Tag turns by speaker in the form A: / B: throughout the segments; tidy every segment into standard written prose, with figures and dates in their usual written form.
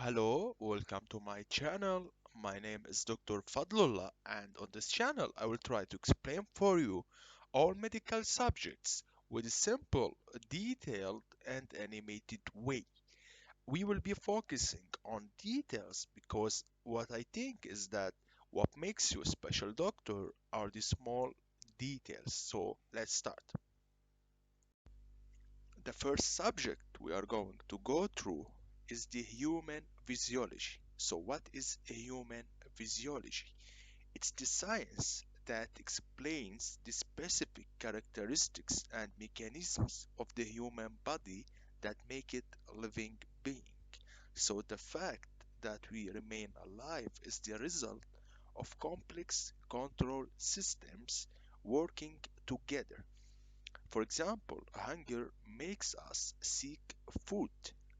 A: Hello, welcome to my channel. My name is Dr. Fadlullah, and on this channel, I will try to explain for you all medical subjects with a simple, detailed, and animated way. We will be focusing on details because what I think is that what makes you a special doctor are the small details. So let's start. The first subject we are going to go through is the human physiology. So, what is a human physiology? It's the science that explains the specific characteristics and mechanisms of the human body that make it a living being. So, the fact that we remain alive is the result of complex control systems working together. For example, hunger makes us seek food,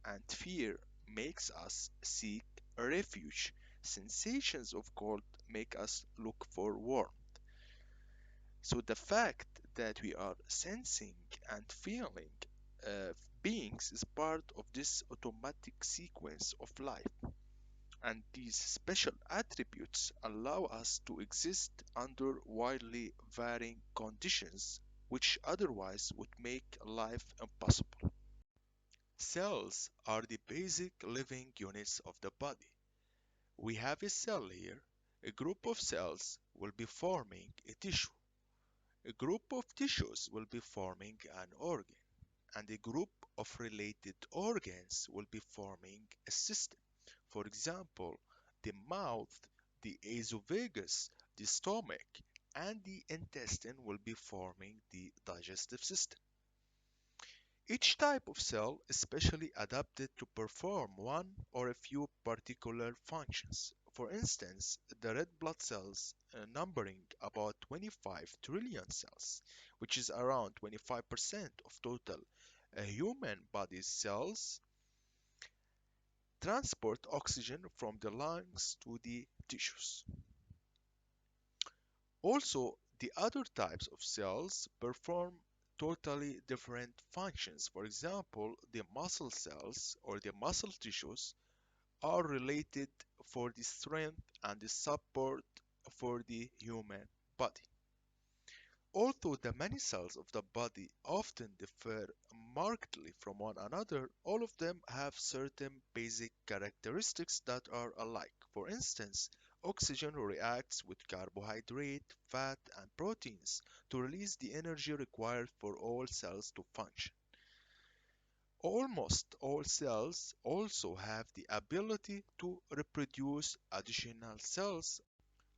A: and fear makes us seek refuge. Sensations of cold make us look for warmth. So, the fact that we are sensing and feeling uh, beings is part of this automatic sequence of life. And these special attributes allow us to exist under widely varying conditions, which otherwise would make life impossible. Cells are the basic living units of the body. We have a cell here. A group of cells will be forming a tissue. A group of tissues will be forming an organ, and a group of related organs will be forming a system. For example, the mouth, the esophagus, the stomach, and the intestine will be forming the digestive system. Each type of cell is specially adapted to perform one or a few particular functions. For instance, the red blood cells, numbering about 25 trillion cells, which is around 25% of total human body cells, transport oxygen from the lungs to the tissues. Also, the other types of cells perform totally different functions. For example, the muscle cells or the muscle tissues are related for the strength and the support for the human body. Although the many cells of the body often differ markedly from one another, all of them have certain basic characteristics that are alike. For instance, oxygen reacts with carbohydrate, fat, and proteins to release the energy required for all cells to function. Almost all cells also have the ability to reproduce additional cells.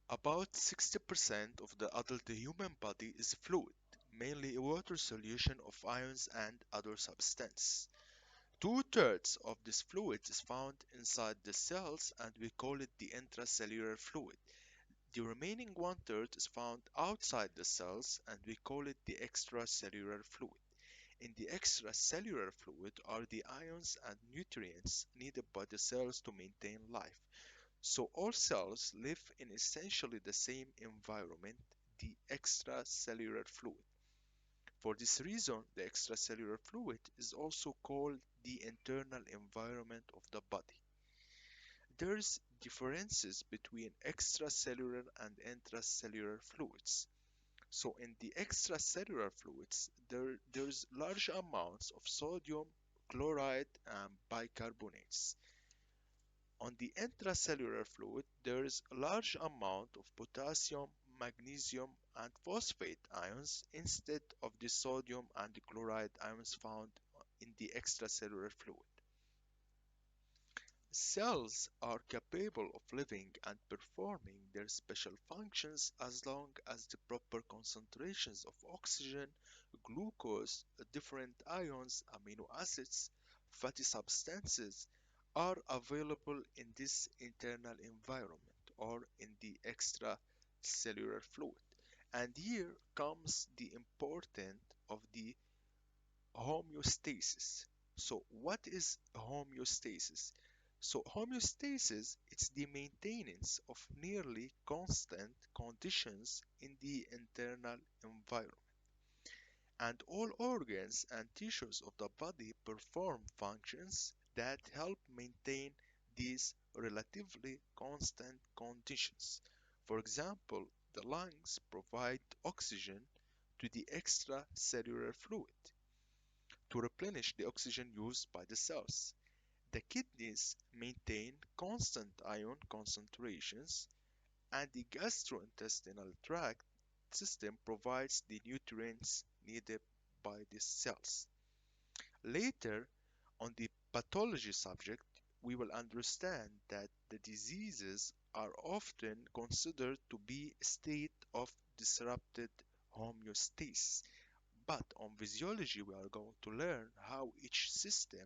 A: About 60% of the adult human body is fluid, mainly a water solution of ions and other substances. Two-thirds of this fluid is found inside the cells and we call it the intracellular fluid. The remaining one-third is found outside the cells and we call it the extracellular fluid. In the extracellular fluid are the ions and nutrients needed by the cells to maintain life. So all cells live in essentially the same environment, the extracellular fluid. For this reason, the extracellular fluid is also called the internal environment of the body. There's differences between extracellular and intracellular fluids. So in the extracellular fluids, there's large amounts of sodium, chloride, and bicarbonates. On the intracellular fluid, there is a large amount of potassium, magnesium, and phosphate ions instead of the sodium and the chloride ions found in the extracellular fluid. Cells are capable of living and performing their special functions as long as the proper concentrations of oxygen, glucose, different ions, amino acids, fatty substances are available in this internal environment or in the extracellular fluid. And here comes the importance of the homeostasis. So, what is homeostasis? So homeostasis is the maintenance of nearly constant conditions in the internal environment. And all organs and tissues of the body perform functions that help maintain these relatively constant conditions. For example, the lungs provide oxygen to the extracellular fluid to replenish the oxygen used by the cells. The kidneys maintain constant ion concentrations, and the gastrointestinal tract system provides the nutrients needed by the cells. Later, on the pathology subject, we will understand that the diseases are often considered to be a state of disrupted homeostasis. But on physiology, we are going to learn how each system,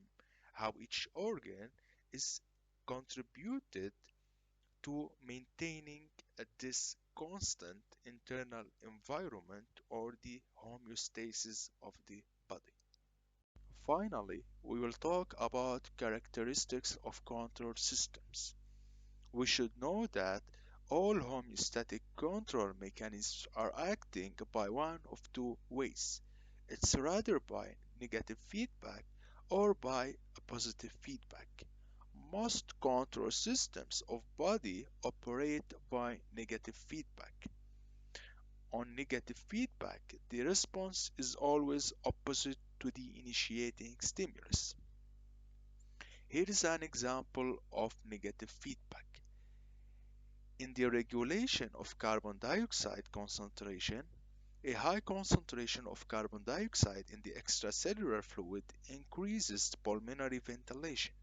A: how each organ is contributed to maintaining this constant internal environment or the homeostasis of the body. Finally, we will talk about characteristics of control systems. We should know that all homeostatic control mechanisms are acting by one of two ways. It's rather by negative feedback or by a positive feedback. Most control systems of body operate by negative feedback. On negative feedback, the response is always opposite to the initiating stimulus. Here is an example of negative feedback. In the regulation of carbon dioxide concentration, a high concentration of carbon dioxide in the extracellular fluid increases pulmonary ventilation.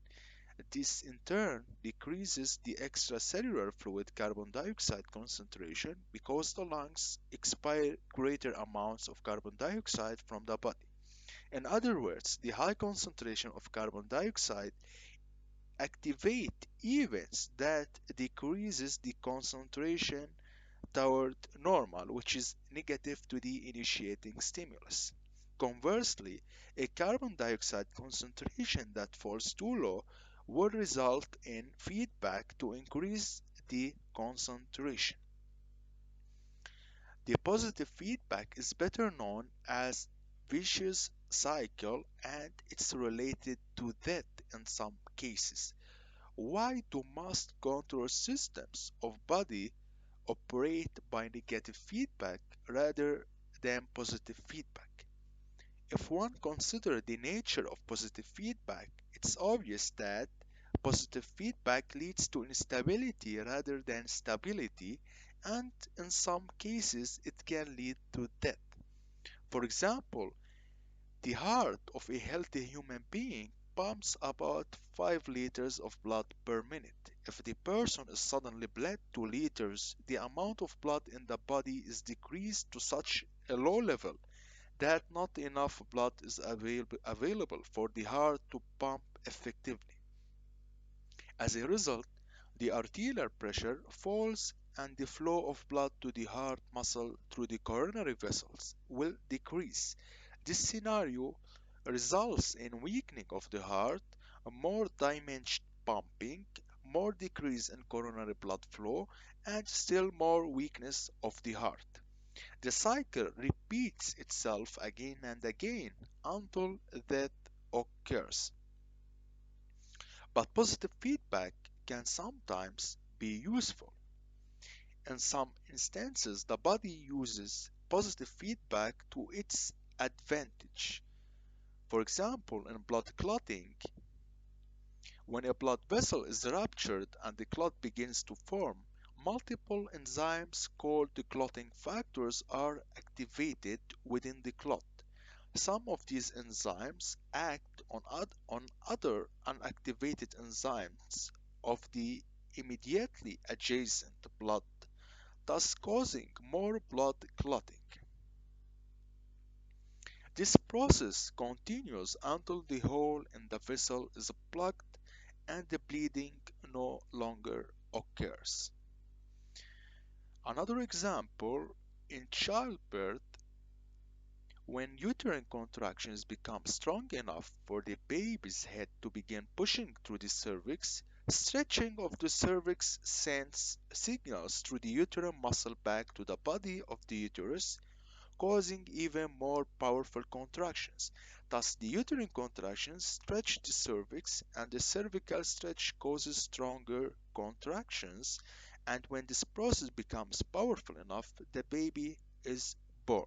A: This in turn decreases the extracellular fluid carbon dioxide concentration because the lungs expire greater amounts of carbon dioxide from the body. In other words, the high concentration of carbon dioxide activate events that decreases the concentration toward normal, which is negative to the initiating stimulus. Conversely, a carbon dioxide concentration that falls too low will result in feedback to increase the concentration. The positive feedback is better known as vicious cycle and it's related to death in some cases. Why do most control systems of body operate by negative feedback rather than positive feedback? If one considers the nature of positive feedback, it's obvious that positive feedback leads to instability rather than stability, and in some cases, it can lead to death. For example, the heart of a healthy human being pumps about 5 liters of blood per minute. If the person is suddenly bled 2 liters, the amount of blood in the body is decreased to such a low level that not enough blood is available for the heart to pump effectively. As a result, the arterial pressure falls and the flow of blood to the heart muscle through the coronary vessels will decrease. This scenario results in weakening of the heart, a more diminished pumping, more decrease in coronary blood flow, and still more weakness of the heart. The cycle repeats itself again and again until death occurs. But positive feedback can sometimes be useful. In some instances, the body uses positive feedback to its advantage. For example, in blood clotting, when a blood vessel is ruptured and the clot begins to form, multiple enzymes called the clotting factors are activated within the clot. Some of these enzymes act on other unactivated enzymes of the immediately adjacent blood, thus causing more blood clotting. This process continues until the hole in the vessel is plugged and the bleeding no longer occurs. Another example, in childbirth, when uterine contractions become strong enough for the baby's head to begin pushing through the cervix, stretching of the cervix sends signals through the uterine muscle back to the body of the uterus, causing even more powerful contractions. Thus, the uterine contractions stretch the cervix, and the cervical stretch causes stronger contractions. And when this process becomes powerful enough, the baby is born.